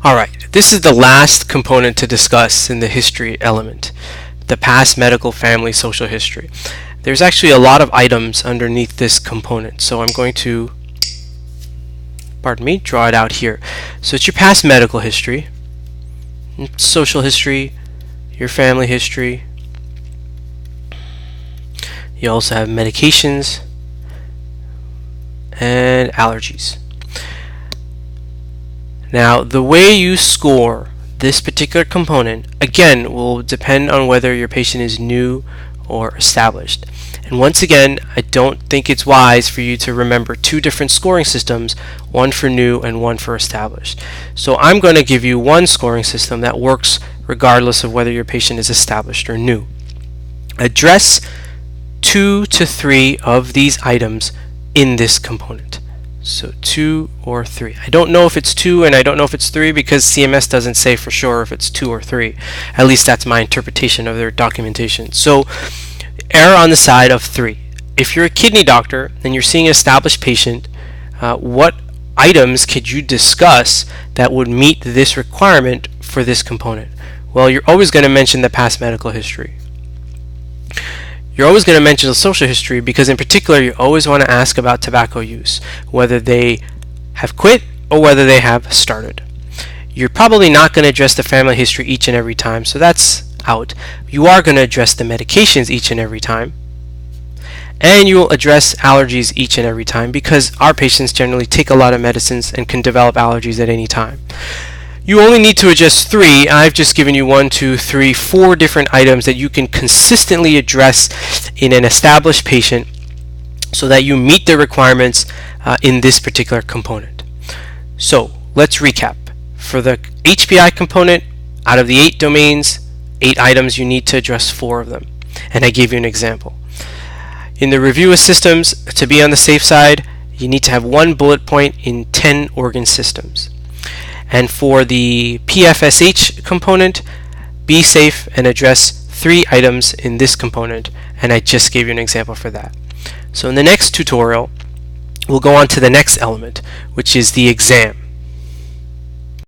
Alright, this is the last component to discuss in the history element, the past medical family social history. There's actually a lot of items underneath this component, so I'm going to, draw it out here. So it's your past medical history, social history, your family history. You also have medications and allergies. Now, the way you score this particular component, again, will depend on whether your patient is new or established. And once again, I don't think it's wise for you to remember two different scoring systems, one for new and one for established. So I'm going to give you one scoring system that works regardless of whether your patient is established or new. Address 2 to 3 of these items in this component. So 2 or 3. I don't know if it's 2 and I don't know if it's 3 because CMS doesn't say for sure if it's 2 or 3. At least that's my interpretation of their documentation. So err on the side of 3. If you're a kidney doctor and you're seeing an established patient, what items could you discuss that would meet this requirement for this component? Well, you're always going to mention the past medical history. You're always going to mention the social history because in particular you always want to ask about tobacco use, whether they have quit or whether they have started. You're probably not going to address the family history each and every time, so that's out. You are going to address the medications each and every time, and you will address allergies each and every time because our patients generally take a lot of medicines and can develop allergies at any time. You only need to adjust 3. I've just given you 1, 2, 3, 4 different items that you can consistently address in an established patient so that you meet the requirements in this particular component. So let's recap. For the HPI component, out of the 8 domains, 8 items, you need to address 4 of them. And I gave you an example. In the review of systems, to be on the safe side, you need to have 1 bullet point in 10 organ systems. And for the PFSH component, be safe and address 3 items in this component, and I just gave you an example for that. So in the next tutorial, we'll go on to the next element, which is the exam.